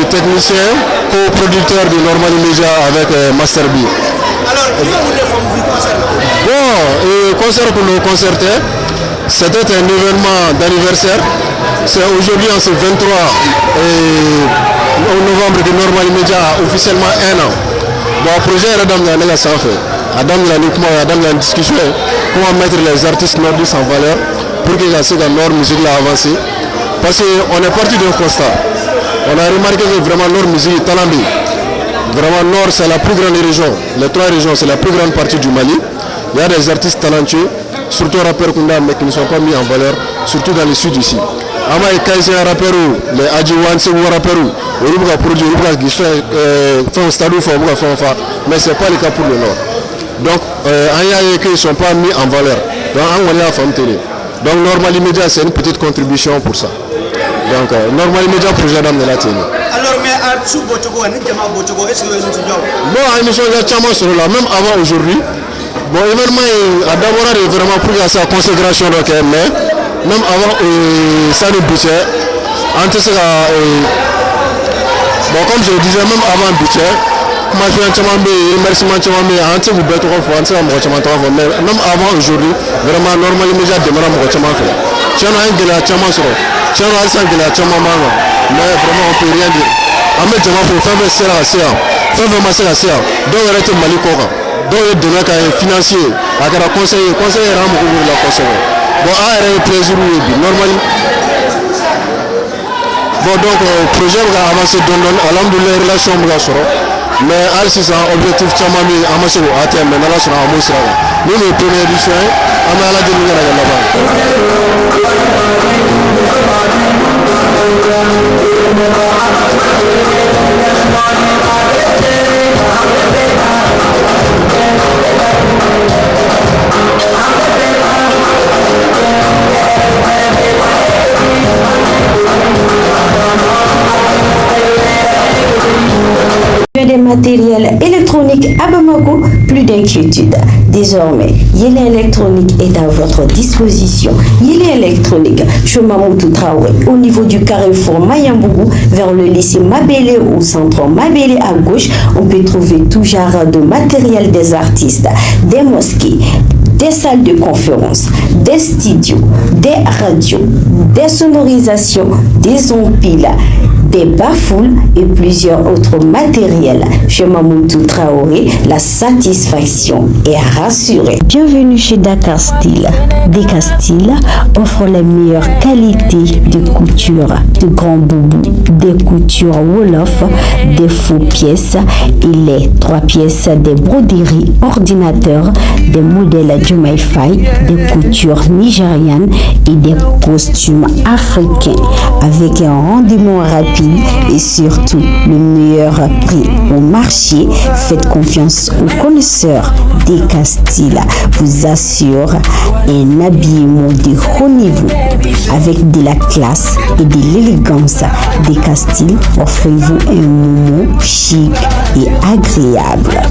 Technicien, co-producteur de Normal Media avec Master B. Alors, bon, concert pour nos concertés, c'était un événement d'anniversaire. C'est aujourd'hui, en ce 23 novembre que Normal Media a officiellement 1 an. Bon, le projet est Adam Sanfé. Adam la discussion, comment mettre les artistes nordistes en valeur pour que la Nord musique l'a avancé. Parce qu'on est parti d'un constat. On a remarqué que vraiment Nord musique est talambé. Vraiment Nord c'est la plus grande région. Les 3 régions c'est la plus grande partie du Mali. Il y a des artistes talentueux, surtout rappeurs Kunda, mais qui ne sont pas mis en valeur, surtout dans le sud ici. Ama et Kaisi un rappeur, les Adjiwan c'est un rappeur, on va produire, on va faire un stade, mais ce n'est pas le cas pour le Nord. Donc, ils ne sont pas mis en valeur. Donc, on est à femme télé. Donc, Normal Media, c'est une petite contribution pour ça. Donc, Normal Media, projet d'âme de la télé. Alors, mais à Tchou Botogo, est-ce que vous êtes bon, ils sont là, même avant aujourd'hui. Bon, événement, d'abord, vraiment pour sa consécration, mais même avant, ça nous budget. Bon, comme je le disais, même avant le budget, même avant aujourd'hui, vraiment, Normal Media démarre mon chemin. Mais vraiment, on ne peut rien dire. Ahmed Jama pour faire un CRA, faire un CRA, donc il reste Mali Kora, donc il donne un financier, à la conseiller, la conseiller. Bon, à plaisir, normalement. Bon, donc, le projet va avancer dans les relations, mais c'est un objectif qui est amassé à terme, mais là, c'est un monstre. Nous, le premier édition, on a la des matériels électroniques à Bamako, plus d'inquiétude. Désormais, Yélé Électronique est à votre disposition. Yélé Électronique, chemin Moutou Traoré, au niveau du carrefour Mayambougou, vers le lycée Mabélé au centre Mabélé à gauche, on peut trouver tout genre de matériel des artistes, des mosquées, des salles de conférence, des studios, des radios, des sonorisations, des empiles, des bafoules et plusieurs autres matériels. Chez Mamoutou Traoré, la satisfaction est rassurée. Bienvenue chez Dakar Style. Dakar Style offre les meilleures qualités de couture, de grands boubous, des coutures Wolof, des faux pièces et les 3 pièces, des broderies, ordinateurs, des modèles Jomai Faye, des coutures nigérianes et des costumes africains avec un rendement rapide et surtout le meilleur prix au marché. Faites confiance aux connaisseurs. Dakar Style vous assure un habillement de haut niveau avec de la classe et de l'élégance. Dakar Style offrez-vous un moment chic et agréable.